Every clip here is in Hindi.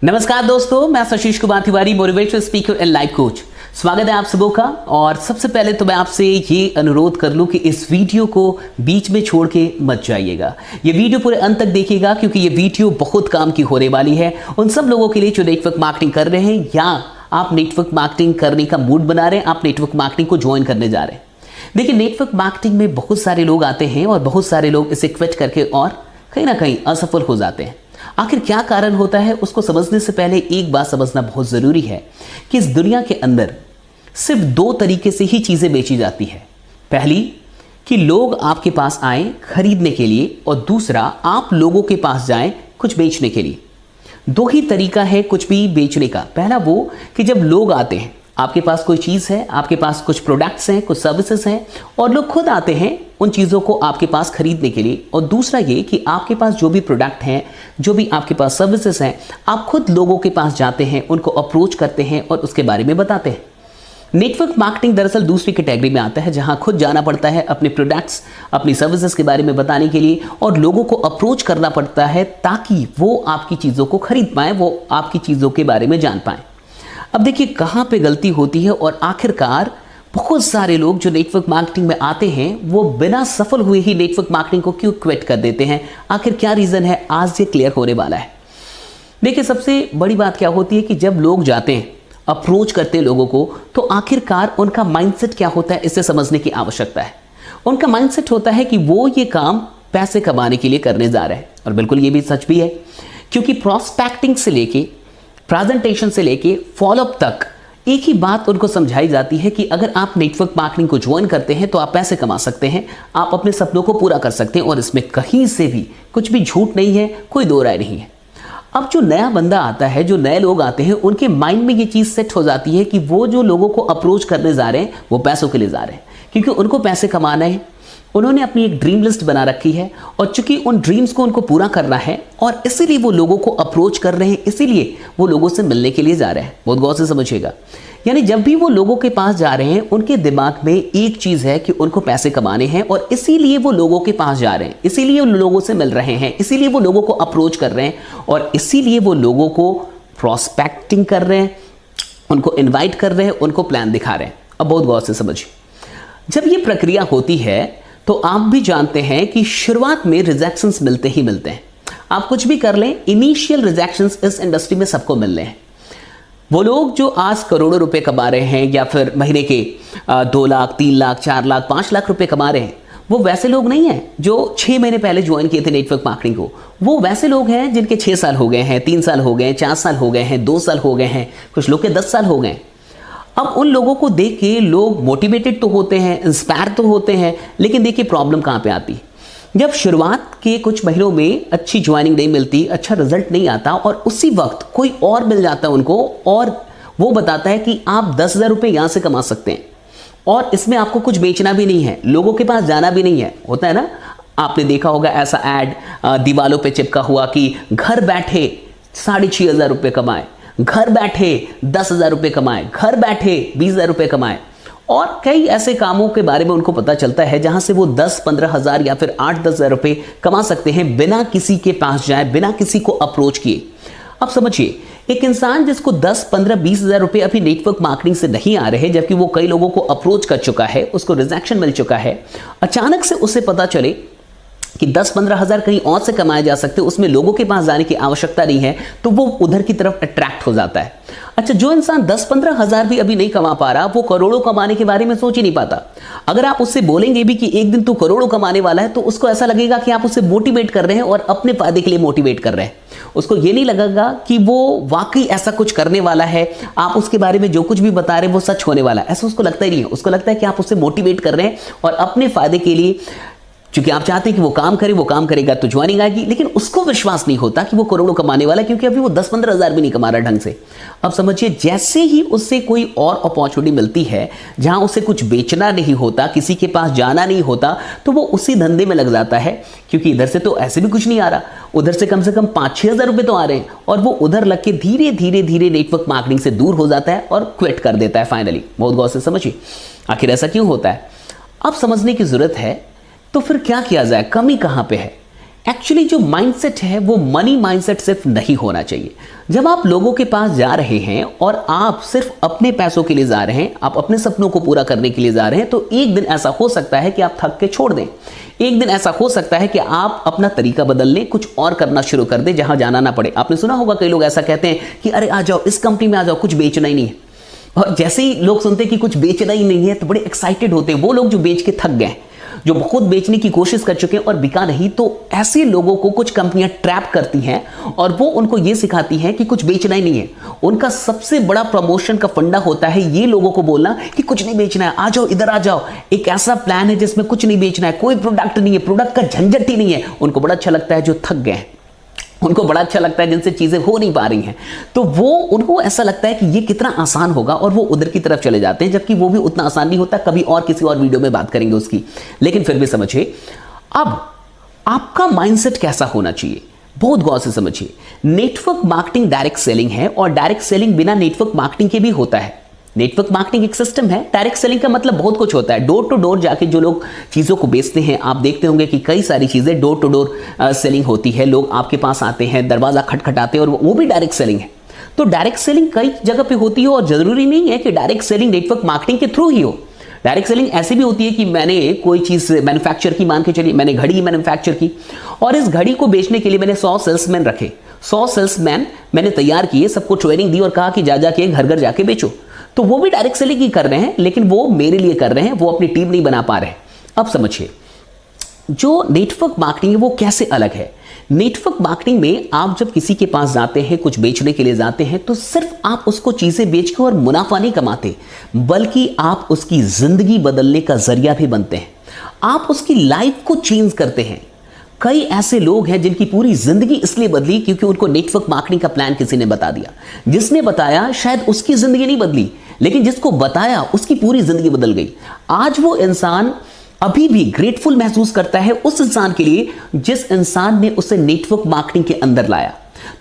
नमस्कार दोस्तों, मैं Ashish Kumar Tiwari, motivational speaker and life coach. स्वागत है आप सबों का। और सबसे पहले तो मैं आपसे ये अनुरोध कर लूं कि इस वीडियो को बीच में छोड़ के मत जाइएगा। ये वीडियो पूरे अंत तक देखिएगा क्योंकि ये वीडियो बहुत काम की होने वाली है उन सब लोगों के लिए जो नेटवर्क मार्केटिंग कर रहे हैं या आप नेटवर्क मार्केटिंग करने का मूड बना रहे हैं, आप नेटवर्क मार्केटिंग को ज्वाइन करने जा रहे हैं। देखिए, नेटवर्क मार्केटिंग में बहुत सारे लोग आते हैं और बहुत सारे लोग इसे क्विट करके और कहीं ना कहीं असफल हो जाते हैं। आखिर क्या कारण होता है, उसको समझने से पहले एक बात समझना बहुत ज़रूरी है कि इस दुनिया के अंदर सिर्फ दो तरीके से ही चीज़ें बेची जाती है। पहली कि लोग आपके पास आए खरीदने के लिए और दूसरा आप लोगों के पास जाएं कुछ बेचने के लिए। दो ही तरीका है कुछ भी बेचने का। पहला वो कि जब लोग आते हैं, आपके पास कोई चीज़ है, आपके पास कुछ प्रोडक्ट्स हैं, कुछ सर्विसेज हैं और लोग खुद आते हैं उन चीज़ों को आपके पास खरीदने के लिए। और दूसरा ये कि आपके पास जो भी प्रोडक्ट हैं, जो भी आपके पास सर्विसेज हैं, आप खुद लोगों के पास जाते हैं, उनको अप्रोच करते हैं और उसके बारे में बताते हैं। नेटवर्क मार्केटिंग दरअसल दूसरी कैटेगरी में आता है जहां खुद जाना पड़ता है अपने प्रोडक्ट्स, अपनी सर्विसेज के बारे में बताने के लिए और लोगों को अप्रोच करना पड़ता है ताकि वो आपकी चीज़ों को खरीद पाएँ, वो आपकी चीज़ों के बारे में जान पाएँ। अब देखिए कहाँ पे गलती होती है और आखिरकार बहुत सारे लोग जो नेटवर्क मार्केटिंग में आते हैं वो बिना सफल हुए ही नेटवर्क मार्केटिंग को क्यों क्विट कर देते हैं। आखिर क्या रीज़न है, आज ये क्लियर होने वाला है। देखिए, सबसे बड़ी बात क्या होती है कि जब लोग जाते हैं, अप्रोच करते हैं लोगों को, तो आखिरकार उनका माइंडसेट क्या होता है इसे समझने की आवश्यकता है। उनका माइंडसेट होता है कि वो ये काम पैसे कमाने के लिए करने जा रहे हैं। और बिल्कुल ये भी सच भी है क्योंकि प्रॉस्पेक्टिंग से लेके प्रेजेंटेशन से लेके फॉलोअप तक एक ही बात उनको समझाई जाती है कि अगर आप नेटवर्क मार्केटिंग को ज्वाइन करते हैं तो आप पैसे कमा सकते हैं, आप अपने सपनों को पूरा कर सकते हैं और इसमें कहीं से भी कुछ भी झूठ नहीं है, कोई दो राय नहीं है। अब जो नया बंदा आता है, जो नए लोग आते हैं, उनके माइंड में ये चीज़ सेट हो जाती है कि वो जो लोगों को अप्रोच करने जा रहे हैं वो पैसों के लिए जा रहे हैं क्योंकि उनको पैसे कमाना है। उन्होंने अपनी एक ड्रीम लिस्ट बना रखी है और चूंकि उन ड्रीम्स को उनको पूरा करना है और इसीलिए वो लोगों को अप्रोच कर रहे हैं, इसीलिए वो लोगों से मिलने के लिए जा रहे हैं। बहुत गौर से समझिएगा। यानी जब भी वो लोगों के पास जा रहे हैं उनके दिमाग में एक चीज़ है कि उनको पैसे कमाने हैं और इसीलिए वो लोगों के पास जा रहे हैं, इसीलिए वो लोगों से मिल रहे हैं, इसीलिए वो लोगों को अप्रोच कर रहे हैं और इसीलिए वो लोगों को प्रॉस्पेक्टिंग कर रहे हैं, उनको इन्वाइट कर रहे हैं, उनको प्लान दिखा रहे हैं। अब बहुत गौर से समझिए, जब ये प्रक्रिया होती है तो आप भी जानते हैं कि शुरुआत में रिजेक्शंस मिलते ही मिलते हैं। आप कुछ भी कर लें, इनिशियल रिजेक्शंस इस इंडस्ट्री में सबको मिल रहे हैं। वो लोग जो आज करोड़ों रुपए कमा रहे हैं या फिर महीने के 2 लाख, 3 लाख, 4 लाख, 5 लाख रुपए कमा रहे हैं, वो वैसे लोग नहीं हैं जो 6 महीने पहले ज्वाइन किए थे नेटवर्क मार्केटिंग को। वो वैसे लोग हैं जिनके 6 साल हो गए हैं, 3 साल हो गए हैं, 4 साल हो गए हैं, 2 साल हो गए हैं, कुछ लोग के 10 साल हो गए हैं। अब उन लोगों को देख के लोग मोटिवेटेड तो होते हैं, इंस्पायर तो होते हैं, लेकिन देखिए प्रॉब्लम कहाँ पे आती है। जब शुरुआत के कुछ महीनों में अच्छी ज्वाइनिंग नहीं मिलती, अच्छा रिजल्ट नहीं आता और उसी वक्त कोई और मिल जाता है उनको और वो बताता है कि आप 10,000 रुपये यहाँ से कमा सकते हैं और इसमें आपको कुछ बेचना भी नहीं है, लोगों के पास जाना भी नहीं है। होता है ना, आपने देखा होगा ऐसा ऐड दीवालों पे चिपका हुआ कि घर बैठे 6,500 रुपये कमाए, घर बैठे 10,000 रुपये कमाए, घर बैठे 20,000 रुपये कमाए। और कई ऐसे कामों के बारे में उनको पता चलता है जहां से वो 10-15 हज़ार या फिर 8-10 हज़ार रुपये कमा सकते हैं बिना किसी के पास जाए, बिना किसी को अप्रोच किए। अब समझिए, एक इंसान जिसको 10-15-20 हज़ार रुपये अभी नेटवर्क मार्केटिंग से नहीं आ रहे जबकि वो कई लोगों को अप्रोच कर चुका है, उसको रिजेक्शन मिल चुका है, अचानक से उसे पता चले कि 10-15 हज़ार कहीं और से कमाए जा सकते, उसमें लोगों के पास जाने की आवश्यकता नहीं है, तो वो उधर की तरफ अट्रैक्ट हो जाता है। अच्छा, जो इंसान 10-15 हज़ार भी अभी नहीं कमा पा रहा, वो करोड़ों कमाने के बारे में सोच ही नहीं पाता। अगर आप उससे बोलेंगे भी कि एक दिन तू करोड़ों कमाने वाला है, तो उसको ऐसा लगेगा कि आप उसे मोटिवेट कर रहे हैं और अपने फायदे के लिए मोटिवेट कर रहे हैं। उसको ये नहीं लगेगा कि वो वाकई ऐसा कुछ करने वाला है, आप उसके बारे में जो कुछ भी बता रहे हैं वो सच होने वाला है, ऐसा उसको लगता ही नहीं है। उसको लगता है कि आप उसे मोटिवेट कर रहे हैं और अपने फायदे के लिए, क्योंकि आप चाहते हैं कि वो काम करे, वो काम करेगा तो ज्वाइनिंग आएगी, लेकिन उसको विश्वास नहीं होता कि वो करोड़ों कमाने वाला है क्योंकि अभी वो 10-15 हज़ार भी नहीं कमा रहा ढंग से। अब समझिए, जैसे ही उससे कोई और अपॉर्चुनिटी मिलती है जहां उसे कुछ बेचना नहीं होता, किसी के पास जाना नहीं होता, तो वो उसी धंधे में लग जाता है क्योंकि इधर से तो ऐसे भी कुछ नहीं आ रहा, उधर से कम 5-6 हज़ार रुपये तो आ रहे हैं और वो उधर लग के धीरे धीरे धीरे नेटवर्क मार्केटिंग से दूर हो जाता है और क्विट कर देता है फाइनली। बहुत गौर से समझिए, आखिर ऐसा क्यों होता है। अब समझने की जरूरत है। तो फिर क्या किया जाए, कमी कहाँ पे है। एक्चुअली जो माइंडसेट है वो मनी माइंडसेट सिर्फ नहीं होना चाहिए। जब आप लोगों के पास जा रहे हैं और आप सिर्फ अपने पैसों के लिए जा रहे हैं, आप अपने सपनों को पूरा करने के लिए जा रहे हैं, तो एक दिन ऐसा हो सकता है कि आप थक के छोड़ दें। एक दिन ऐसा हो सकता है कि आप अपना तरीका बदल लें, कुछ और करना शुरू कर दें जहां जाना ना पड़े। आपने सुना होगा कई लोग ऐसा कहते हैं कि अरे आ जाओ इस कंपनी में आ जाओ, कुछ बेचना ही नहीं है। और जैसे ही लोग सुनते हैं कि कुछ बेचना ही नहीं है तो बड़े एक्साइटेड होते हैं। वो लोग जो बेच के थक गए, जो बहुत बेचने की कोशिश कर चुके हैं और बिका नहीं, तो ऐसे लोगों को कुछ कंपनियां ट्रैप करती हैं और वो उनको ये सिखाती हैं कि कुछ बेचना ही नहीं है। उनका सबसे बड़ा प्रमोशन का फंडा होता है ये लोगों को बोलना कि कुछ नहीं बेचना है, आ जाओ इधर आ जाओ। एक ऐसा प्लान है जिसमें कुछ नहीं बेचना है, कोई प्रोडक्ट नहीं है, प्रोडक्ट का झंझट ही नहीं है। उनको बड़ा अच्छा लगता है जो थक गए, उनको बड़ा अच्छा लगता है जिनसे चीजें हो नहीं पा रही हैं, तो वो उनको ऐसा लगता है कि ये कितना आसान होगा और वो उधर की तरफ चले जाते हैं, जबकि वो भी उतना आसान नहीं होता। कभी और किसी और वीडियो में बात करेंगे उसकी, लेकिन फिर भी समझिए अब आपका माइंडसेट कैसा होना चाहिए, बहुत गौर से समझिए। नेटवर्क मार्केटिंग डायरेक्ट सेलिंग है और डायरेक्ट सेलिंग बिना नेटवर्क मार्केटिंग के भी होता है। नेटवर्क मार्केटिंग एक सिस्टम है, डायरेक्ट सेलिंग का मतलब बहुत कुछ होता है। डोर टू डोर जाके जो लोग चीज़ों को बेचते हैं, आप देखते होंगे कि कई सारी चीज़ें डोर टू डोर सेलिंग होती है। लोग आपके पास आते हैं, दरवाज़ा खटखटाते हैं और वो भी डायरेक्ट सेलिंग है। तो डायरेक्ट सेलिंग कई जगह पे होती है और ज़रूरी नहीं है कि डायरेक्ट सेलिंग नेटवर्क मार्केटिंग के थ्रू ही हो। डायरेक्ट सेलिंग ऐसी भी होती है कि मैंने कोई चीज़ मैन्युफैक्चर की, मान के चलिए मैंने घड़ी मैन्युफैक्चर की और इस घड़ी को बेचने के लिए मैंने 100 सेल्समैन रखे, 100 सेल्समैन मैंने तैयार किए, सबको ट्रेनिंग दी और कहा कि जा जाके घर घर जाके बेचो। तो वो भी डायरेक्ट सेलिंग ही कर रहे हैं, लेकिन वो मेरे लिए कर रहे हैं, वो अपनी टीम नहीं बना पा रहे हैं। अब समझिए जो नेटवर्क मार्केटिंग है वो कैसे अलग है। नेटवर्क मार्केटिंग में आप जब किसी के पास जाते हैं, कुछ बेचने के लिए जाते हैं, तो सिर्फ आप उसको चीजें बेच के और मुनाफा नहीं कमाते, बल्कि आप उसकी जिंदगी बदलने का जरिया भी बनते हैं। आप उसकी लाइफ को चेंज करते हैं। कई ऐसे लोग हैं जिनकी पूरी जिंदगी इसलिए बदली क्योंकि उनको नेटवर्क मार्केटिंग का प्लान किसी ने बता दिया। जिसने बताया शायद उसकी जिंदगी नहीं बदली, लेकिन जिसको बताया उसकी पूरी जिंदगी बदल गई। आज वो इंसान अभी भी ग्रेटफुल महसूस करता है उस इंसान के लिए जिस इंसान ने उसे नेटवर्क मार्केटिंग के अंदर लाया।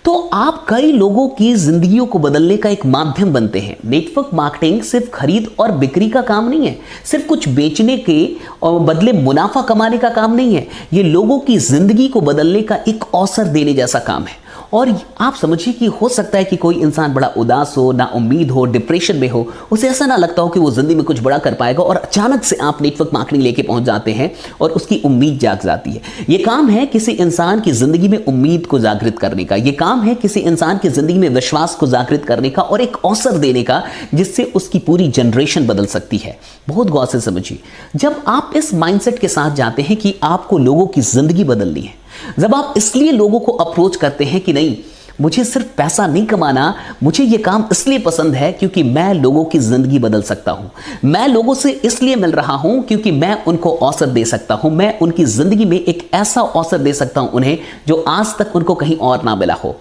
तो आप कई लोगों की जिंदगियों को बदलने का एक माध्यम बनते हैं। नेटवर्क मार्केटिंग सिर्फ खरीद और बिक्री का काम नहीं है, सिर्फ कुछ बेचने के और बदले मुनाफा कमाने का काम नहीं है। ये लोगों की जिंदगी को बदलने का एक अवसर देने जैसा काम है। और आप समझिए कि हो सकता है कि कोई इंसान बड़ा उदास हो, ना उम्मीद हो, डिप्रेशन में हो, उसे ऐसा ना लगता हो कि वो जिंदगी में कुछ बड़ा कर पाएगा, और अचानक से आप नेटवर्क मार्केटिंग लेके पहुंच जाते हैं और उसकी उम्मीद जाग जाती है। ये काम है किसी इंसान की जिंदगी में उम्मीद को जागृत करने का, ये काम है किसी इंसान की जिंदगी में विश्वास को जागृत करने का और एक अवसर देने का जिससे उसकी पूरी जनरेशन बदल सकती है। बहुत गौर से समझिए, जब आप इस माइंडसेट के साथ जाते हैं कि आपको लोगों की जिंदगी बदलनी है, जब आप इसलिए लोगों को अप्रोच करते हैं कि नहीं मुझे सिर्फ पैसा नहीं कमाना, मुझे ये काम इसलिए पसंद है क्योंकि मैं लोगों की जिंदगी बदल सकता हूं, मैं लोगों से इसलिए मिल रहा हूं क्योंकि मैं उनको अवसर दे सकता हूं, मैं उनकी जिंदगी में एक ऐसा अवसर दे सकता हूं उन्हें जो आज तक उनको कहीं और ना मिला हो।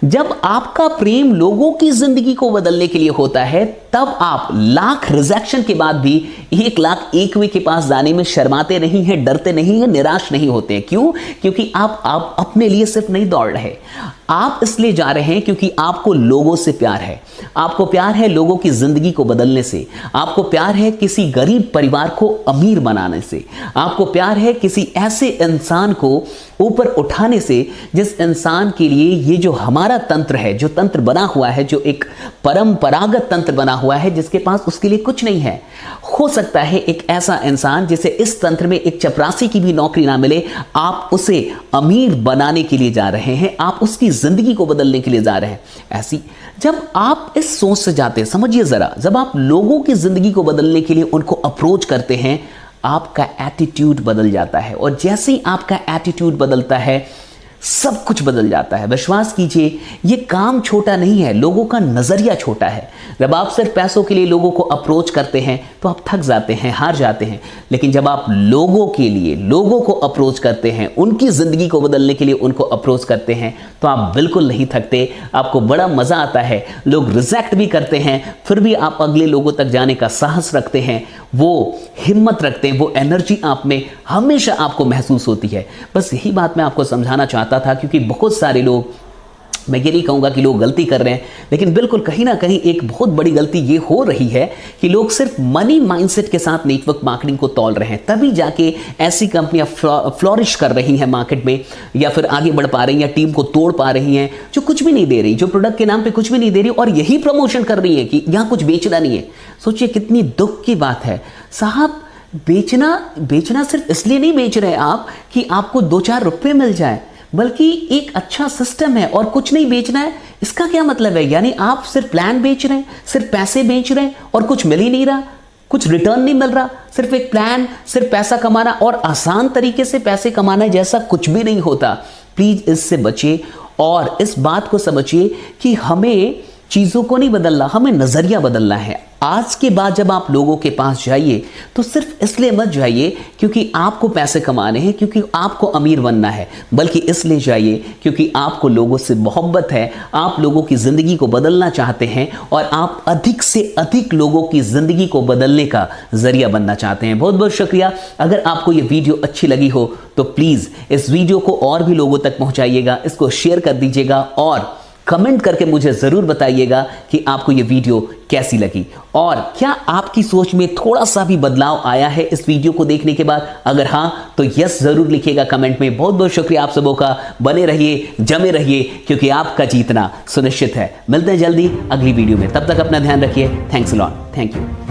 जब आपका प्रेम लोगों की जिंदगी को बदलने के लिए होता है, तब आप लाख रिजेक्शन के बाद भी 1,01,000 के पास जाने में शर्माते नहीं हैं, डरते नहीं हैं, निराश नहीं होते हैं। क्यों? क्योंकि आप अपने लिए सिर्फ नहीं दौड़ रहे, आप इसलिए जा रहे हैं क्योंकि आपको लोगों से प्यार है। आपको प्यार है लोगों की जिंदगी को बदलने से, आपको प्यार है किसी गरीब परिवार को अमीर बनाने से, आपको प्यार है किसी ऐसे इंसान को ऊपर उठाने से जिस इंसान के लिए ये जो हमारा तंत्र है, जो तंत्र बना हुआ है, जो एक परंपरागत तंत्र बना हुआ है, जिसके पास उसके लिए कुछ नहीं है। हो सकता है एक ऐसा इंसान जिसे इस तंत्र में एक चपरासी की भी नौकरी ना मिले, आप उसे अमीर बनाने के लिए जा रहे हैं, आप उसकी जिंदगी को बदलने के लिए जा रहे हैं। ऐसी जब आप इस सोच से जाते हैं, समझिए जरा, जब आप लोगों की जिंदगी को बदलने के लिए उनको अप्रोच करते हैं, आपका एटीट्यूड बदल जाता है, और जैसे ही आपका एटीट्यूड बदलता है सब कुछ बदल जाता है। विश्वास कीजिए, ये काम छोटा नहीं है, लोगों का नजरिया छोटा है। जब आप सिर्फ पैसों के लिए लोगों को अप्रोच करते हैं तो आप थक जाते हैं, हार जाते हैं, लेकिन जब आप लोगों के लिए लोगों को अप्रोच करते हैं, उनकी जिंदगी को बदलने के लिए उनको अप्रोच करते हैं, तो आप बिल्कुल नहीं थकते, आपको बड़ा मजा आता है। लोग रिजेक्ट भी करते हैं, फिर भी आप अगले लोगों तक जाने का साहस रखते हैं, वो हिम्मत रखते हैं, वो एनर्जी आप में हमेशा आपको महसूस होती है। बस यही बात मैं आपको समझाना चाहता था, क्योंकि बहुत सारे लोग मैं ये नहीं कहूँगा कि लोग गलती कर रहे हैं, लेकिन बिल्कुल कहीं ना कहीं एक बहुत बड़ी गलती ये हो रही है कि लोग सिर्फ मनी माइंडसेट के साथ नेटवर्क मार्केटिंग को तौल रहे हैं, तभी जाके ऐसी कंपनियां फ्लोरिश कर रही हैं मार्केट में, या फिर आगे बढ़ पा रही हैं, या टीम को तोड़ पा रही हैं, जो कुछ भी नहीं दे रही, जो प्रोडक्ट के नाम पे कुछ भी नहीं दे रही और यही प्रमोशन कर रही है कि यहाँ कुछ बेचना नहीं है। सोचिए कितनी दुख की बात है साहब। बेचना सिर्फ इसलिए नहीं बेच रहे आप कि आपको 2-4 रुपए मिल जाए, बल्कि एक अच्छा सिस्टम है और कुछ नहीं बेचना है। इसका क्या मतलब है? यानी आप सिर्फ प्लान बेच रहे हैं, सिर्फ पैसे बेच रहे हैं और कुछ मिल ही नहीं रहा, कुछ रिटर्न नहीं मिल रहा। सिर्फ एक प्लान, सिर्फ पैसा कमाना और आसान तरीके से पैसे कमाना जैसा कुछ भी नहीं होता। प्लीज इससे बचिए और इस बात को समझिए कि हमें चीज़ों को नहीं बदलना, हमें नज़रिया बदलना है। आज के बाद जब आप लोगों के पास जाइए तो सिर्फ इसलिए मत जाइए क्योंकि आपको पैसे कमाने हैं, क्योंकि आपको अमीर बनना है, बल्कि इसलिए जाइए क्योंकि आपको लोगों से मोहब्बत है, आप लोगों की ज़िंदगी को बदलना चाहते हैं और आप अधिक से अधिक लोगों की ज़िंदगी को बदलने का ज़रिया बनना चाहते हैं। बहुत बहुत शुक्रिया। अगर आपको ये वीडियो अच्छी लगी हो तो प्लीज़ इस वीडियो को और भी लोगों तक पहुँचाइएगा, इसको शेयर कर दीजिएगा और कमेंट करके मुझे ज़रूर बताइएगा कि आपको ये वीडियो कैसी लगी और क्या आपकी सोच में थोड़ा सा भी बदलाव आया है इस वीडियो को देखने के बाद। अगर हाँ तो यस ज़रूर लिखिएगा कमेंट में। बहुत बहुत शुक्रिया आप सबों का। बने रहिए, जमे रहिए, क्योंकि आपका जीतना सुनिश्चित है। मिलते हैं जल्दी अगली वीडियो में, तब तक अपना ध्यान रखिए। Thanks a lot. Thank you.